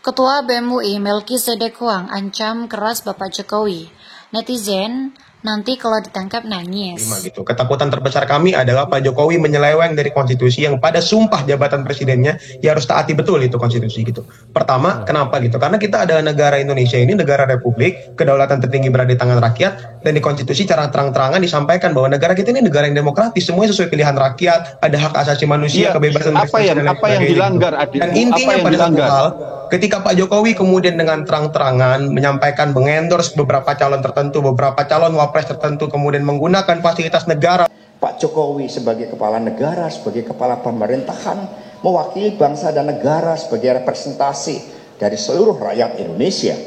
Ketua BEM UI Melki Sedekuang ancam keras Bapak Jokowi. Netizen, nanti kalau ditangkap nangis. Gitu. Ketakutan terbesar kami adalah Pak Jokowi menyeleweng dari konstitusi yang pada sumpah jabatan presidennya ya harus taati betul itu konstitusi gitu. Pertama, kenapa gitu? Karena kita adalah negara Indonesia ini negara republik, kedaulatan tertinggi berada di tangan rakyat, dan di konstitusi cara terang-terangan disampaikan bahwa negara kita ini negara yang demokratis, semuanya sesuai pilihan rakyat, ada hak asasi manusia, kebebasan berekspresi apa yang dilanggar, gitu. Dan intinya pada satu hal, ketika Pak Jokowi kemudian dengan terang-terangan menyampaikan mengendorse beberapa calon tertentu, beberapa calon wapres tertentu, kemudian menggunakan fasilitas negara. Pak Jokowi sebagai kepala negara, sebagai kepala pemerintahan, mewakili bangsa dan negara sebagai representasi dari seluruh rakyat Indonesia.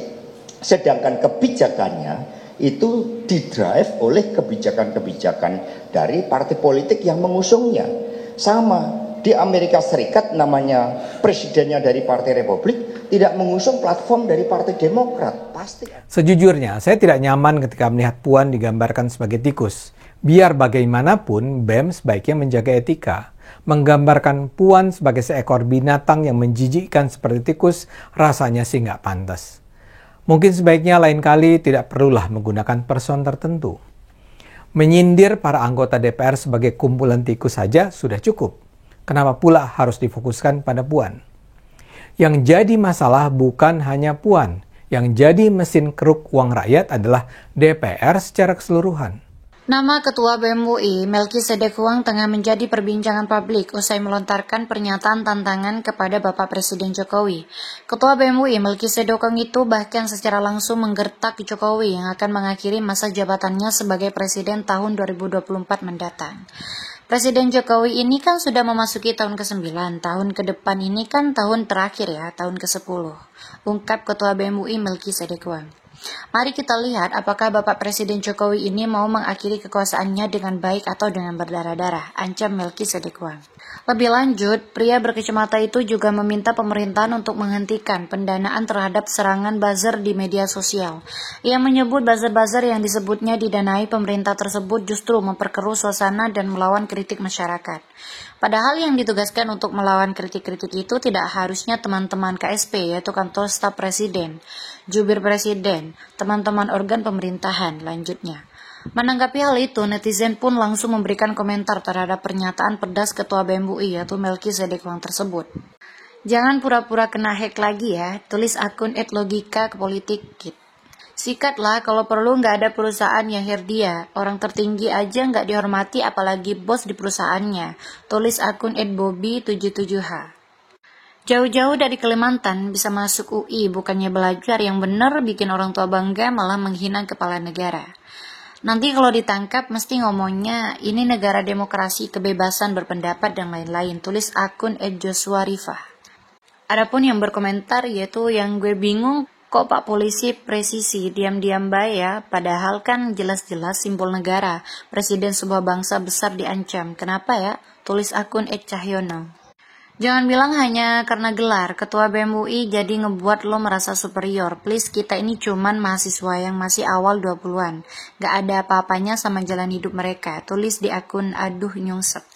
Sedangkan kebijakannya itu didrive oleh kebijakan-kebijakan dari partai politik yang mengusungnya. Sama di Amerika Serikat namanya presidennya dari Partai Republik tidak mengusung platform dari Partai Demokrat. Pasti. Sejujurnya, saya tidak nyaman ketika melihat Puan digambarkan sebagai tikus. Biar bagaimanapun, BEM sebaiknya menjaga etika. Menggambarkan Puan sebagai seekor binatang yang menjijikkan seperti tikus, rasanya sih nggak pantas. Mungkin sebaiknya lain kali tidak perlulah menggunakan person tertentu. Menyindir para anggota DPR sebagai kumpulan tikus saja sudah cukup. Kenapa pula harus difokuskan pada Puan? Yang jadi masalah bukan hanya Puan. Yang jadi mesin keruk uang rakyat adalah DPR secara keseluruhan. Nama Ketua BEM UI Melki Sedekuang tengah menjadi perbincangan publik usai melontarkan pernyataan tantangan kepada Bapak Presiden Jokowi. Ketua BEM UI Melki Sedekuang itu bahkan secara langsung menggertak Jokowi yang akan mengakhiri masa jabatannya sebagai Presiden tahun 2024 mendatang. Presiden Jokowi ini kan sudah memasuki tahun ke-9, tahun ke depan ini kan tahun terakhir ya, tahun ke-10, ungkap Ketua BEM UI Melki Sedekuang. Mari kita lihat apakah Bapak Presiden Jokowi ini mau mengakhiri kekuasaannya dengan baik atau dengan berdarah-darah, ancam Melki Sedekuang. Lebih lanjut, pria berkacamata itu juga meminta pemerintahan untuk menghentikan pendanaan terhadap serangan buzzer di media sosial. Ia menyebut buzzer-buzzer yang disebutnya didanai pemerintah tersebut justru memperkeruh suasana dan melawan kritik masyarakat. Padahal yang ditugaskan untuk melawan kritik-kritik itu tidak harusnya teman-teman KSP, yaitu kantor staf presiden, jubir presiden, teman-teman organ pemerintahan, lanjutnya. Menanggapi hal itu, netizen pun langsung memberikan komentar terhadap pernyataan pedas Ketua BEM UI, yaitu Melki Sedekuang tersebut. Jangan pura-pura kena hack lagi ya, tulis akun @logika_kepolitik. Sikatlah, kalau perlu nggak ada perusahaan yang Herdia, orang tertinggi aja nggak dihormati apalagi bos di perusahaannya, tulis akun @bobby77h. Jauh-jauh dari Kalimantan bisa masuk UI, bukannya belajar yang benar bikin orang tua bangga malah menghina kepala negara. Nanti kalau ditangkap mesti ngomongnya ini negara demokrasi, kebebasan berpendapat dan lain-lain, tulis akun @joshua_rifah. Adapun yang berkomentar yaitu yang gue bingung, kok Pak Polisi presisi diam-diam baik ya, padahal kan jelas-jelas simbol negara, presiden sebuah bangsa besar diancam, kenapa ya? Tulis akun @cahyono. Jangan bilang hanya karena gelar, Ketua BEM UI jadi ngebuat lo merasa superior. Please, kita ini cuman mahasiswa yang masih awal 20-an. Gak ada apa-apanya sama jalan hidup mereka. Tulis di akun Aduh Nyungsep.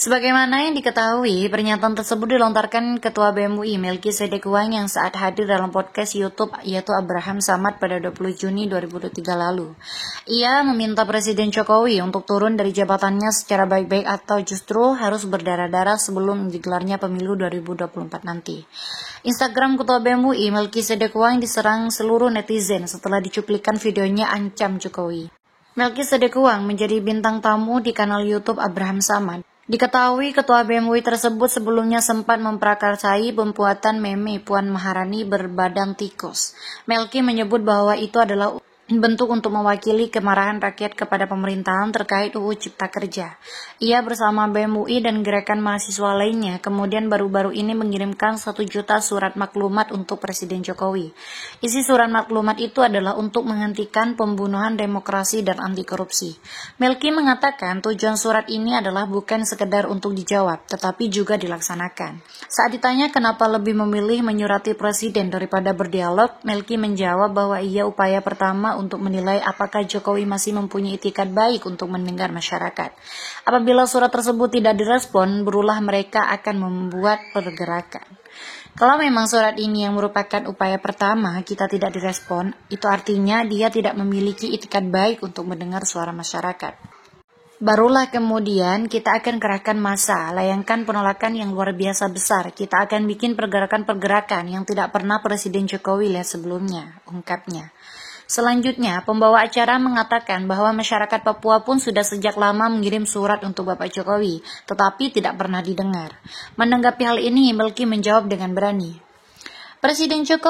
Sebagaimana yang diketahui, pernyataan tersebut dilontarkan Ketua BEM UI Melki Sedekuang yang saat hadir dalam podcast YouTube yaitu Abraham Samad pada 20 Juni 2023 lalu. Ia meminta Presiden Jokowi untuk turun dari jabatannya secara baik-baik atau justru harus berdarah-darah sebelum digelarnya pemilu 2024 nanti. Instagram Ketua BEM UI Melki Sedekuang diserang seluruh netizen setelah dicuplikan videonya ancam Jokowi. Melki Sedekuang menjadi bintang tamu di kanal YouTube Abraham Samad. Diketahui Ketua BEM UI tersebut sebelumnya sempat memprakarsai pembuatan meme Puan Maharani berbadan tikus. Melki menyebut bahwa itu adalah bentuk untuk mewakili kemarahan rakyat kepada pemerintahan terkait UU Cipta Kerja. Ia bersama BEM UI dan gerakan mahasiswa lainnya kemudian baru-baru ini mengirimkan 1 juta surat maklumat untuk Presiden Jokowi. Isi surat maklumat itu adalah untuk menghentikan pembunuhan demokrasi dan anti korupsi. Melki mengatakan tujuan surat ini adalah bukan sekedar untuk dijawab, tetapi juga dilaksanakan. Saat ditanya kenapa lebih memilih menyurati Presiden daripada berdialog, Melki menjawab bahwa ia upaya pertama untuk menilai apakah Jokowi masih mempunyai itikat baik untuk mendengar masyarakat. Apabila surat tersebut tidak direspon, berulah mereka akan membuat pergerakan. Kalau memang surat ini yang merupakan upaya pertama kita tidak direspon, itu artinya dia tidak memiliki itikat baik untuk mendengar suara masyarakat. Barulah kemudian kita akan kerahkan massa, layangkan penolakan yang luar biasa besar. Kita akan bikin pergerakan-pergerakan yang tidak pernah Presiden Jokowi lihat sebelumnya, ungkapnya. Selanjutnya, pembawa acara mengatakan bahwa masyarakat Papua pun sudah sejak lama mengirim surat untuk Bapak Jokowi, tetapi tidak pernah didengar. Menanggapi hal ini, Melki menjawab dengan berani. Presiden Jokowi